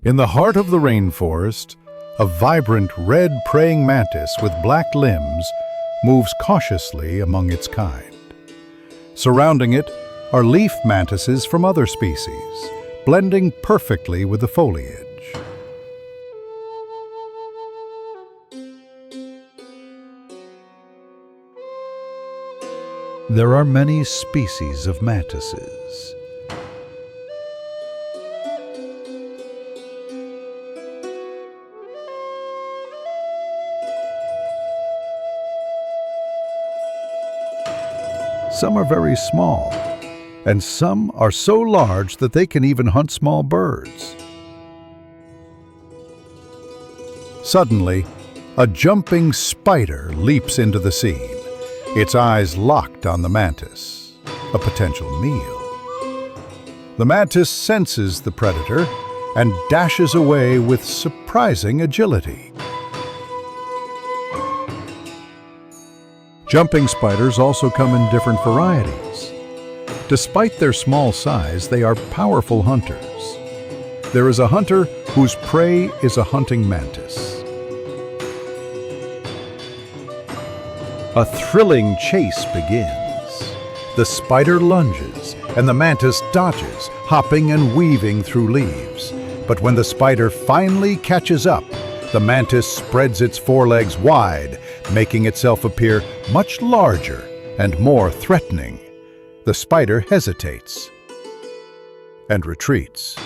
In the heart of the rainforest, a vibrant red praying mantis with black limbs moves cautiously among its kind. Surrounding it are leaf mantises from other species, blending perfectly with the foliage. There are many species of mantises. Some are very small, and some are so large that they can even hunt small birds. Suddenly, a jumping spider leaps into the scene, its eyes locked on the mantis, a potential meal. The mantis senses the predator and dashes away with surprising agility. Jumping spiders also come in different varieties. Despite their small size, they are powerful hunters. There is a hunter whose prey is a hunting mantis. A thrilling chase begins. The spider lunges, and the mantis dodges, hopping and weaving through leaves. But when the spider finally catches up, the mantis spreads its forelegs wide, making itself appear much larger and more threatening. The spider hesitates and retreats.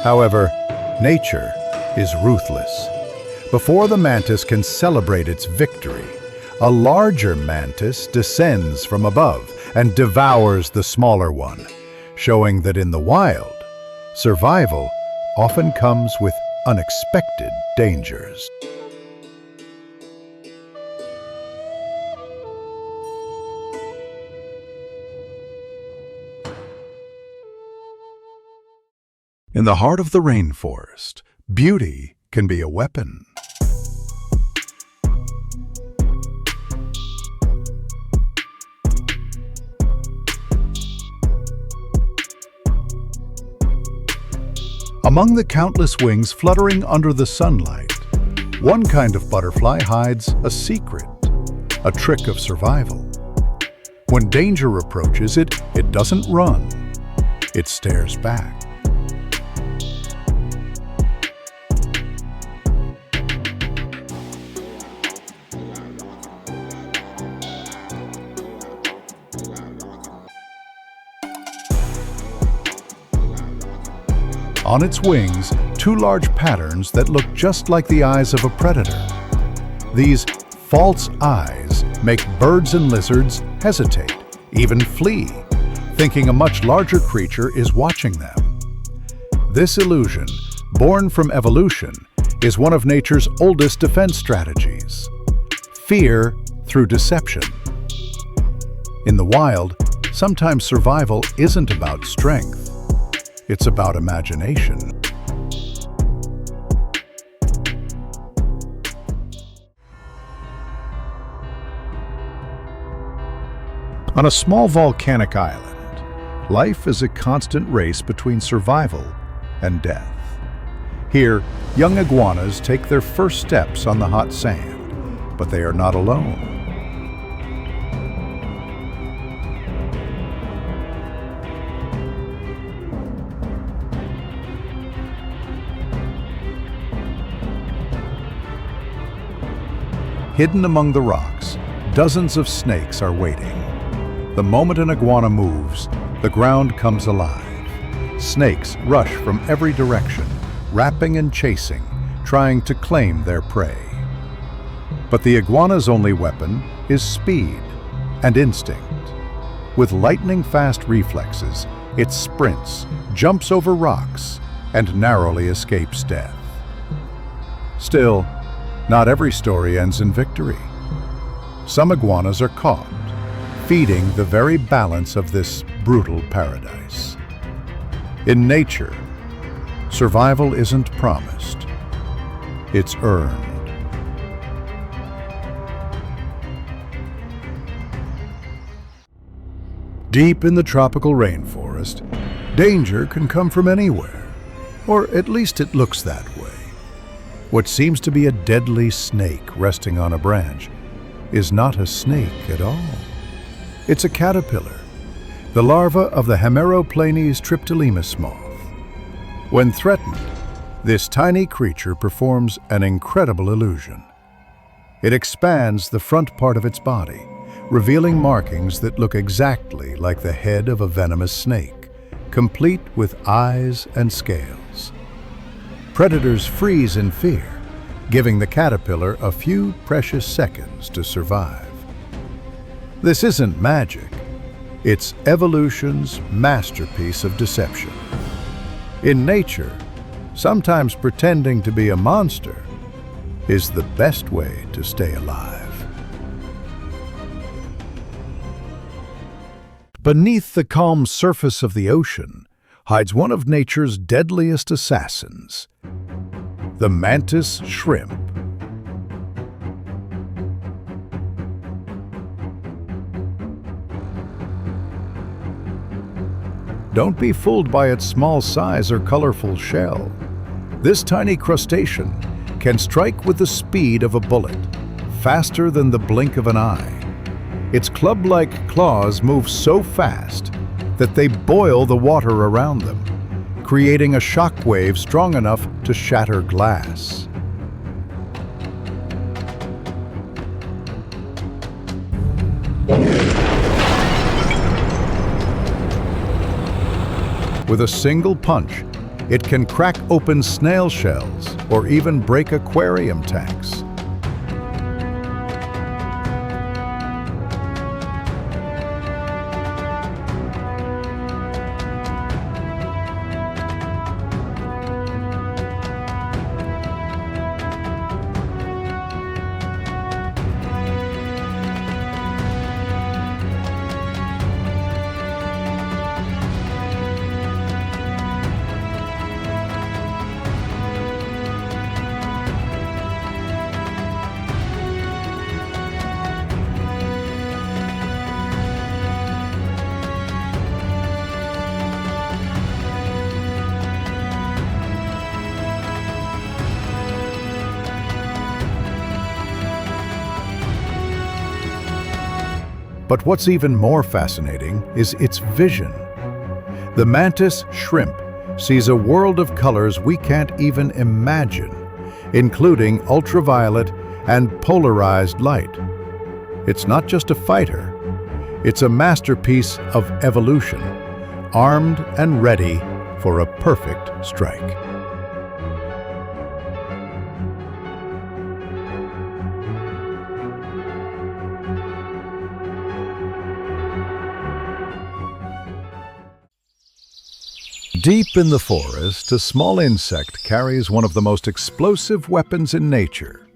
However, nature is ruthless. Before the mantis can celebrate its victory, a larger mantis descends from above and devours the smaller one, showing that in the wild, survival often comes with unexpected dangers. In the heart of the rainforest, beauty can be a weapon. Among the countless wings fluttering under the sunlight, one kind of butterfly hides a secret, a trick of survival. When danger approaches it doesn't run, it stares back. On its wings, two large patterns that look just like the eyes of a predator. These false eyes make birds and lizards hesitate, even flee, thinking a much larger creature is watching them. This illusion, born from evolution, is one of nature's oldest defense strategies. Fear through deception. In the wild, sometimes survival isn't about strength. It's about imagination. On a small volcanic island, life is a constant race between survival and death. Here, young iguanas take their first steps on the hot sand, but they are not alone. Hidden among the rocks, dozens of snakes are waiting. The moment an iguana moves, the ground comes alive. Snakes rush from every direction, wrapping and chasing, trying to claim their prey. But the iguana's only weapon is speed and instinct. With lightning-fast reflexes, it sprints, jumps over rocks, and narrowly escapes death. Still, not every story ends in victory. Some iguanas are caught, feeding the very balance of this brutal paradise. In nature, survival isn't promised, it's earned. Deep in the tropical rainforest, danger can come from anywhere, or at least it looks that way. What seems to be a deadly snake resting on a branch is not a snake at all. It's a caterpillar, the larva of the Hemeroplanes triptylemus moth. When threatened, this tiny creature performs an incredible illusion. It expands the front part of its body, revealing markings that look exactly like the head of a venomous snake, complete with eyes and scales. Predators freeze in fear, giving the caterpillar a few precious seconds to survive. This isn't magic, it's evolution's masterpiece of deception. In nature, sometimes pretending to be a monster is the best way to stay alive. Beneath the calm surface of the ocean hides one of nature's deadliest assassins, the mantis shrimp. Don't be fooled by its small size or colorful shell. This tiny crustacean can strike with the speed of a bullet, faster than the blink of an eye. Its club-like claws move so fast that they boil the water around them, creating a shock wave strong enough to shatter glass. With a single punch, it can crack open snail shells or even break aquarium tanks. But what's even more fascinating is its vision. The mantis shrimp sees a world of colors we can't even imagine, including ultraviolet and polarized light. It's not just a fighter, it's a masterpiece of evolution, armed and ready for a perfect strike. Deep in the forest, a small insect carries one of the most explosive weapons in nature,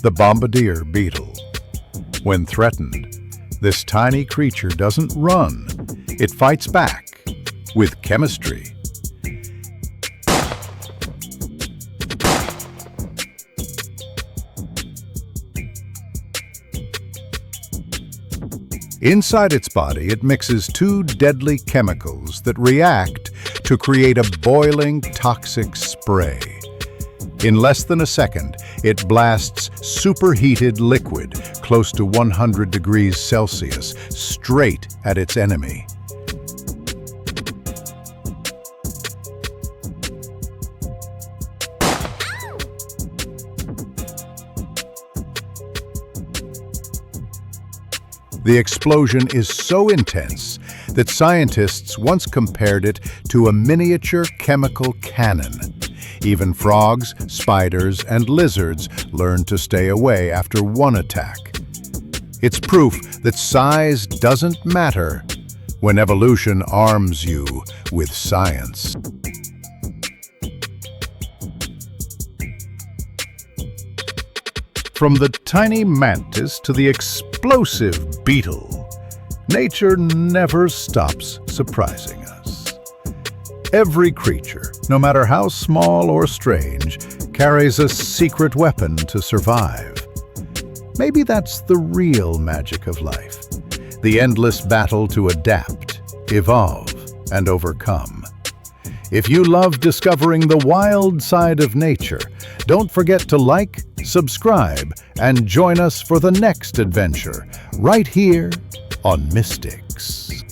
the bombardier beetle. When threatened, this tiny creature doesn't run, it fights back with chemistry. Inside its body, it mixes two deadly chemicals that react to create a boiling, toxic spray. In less than a second, it blasts superheated liquid close to 100 degrees Celsius straight at its enemy. The explosion is so intense that scientists once compared it to a miniature chemical cannon. Even frogs, spiders, and lizards learn to stay away after one attack. It's proof that size doesn't matter when evolution arms you with science. From the tiny mantis to the explosive beetle, nature never stops surprising us. Every creature, no matter how small or strange, carries a secret weapon to survive. Maybe that's the real magic of life, the endless battle to adapt, evolve, and overcome. If you love discovering the wild side of nature, don't forget to like, subscribe, and join us for the next adventure, right here on Mystix.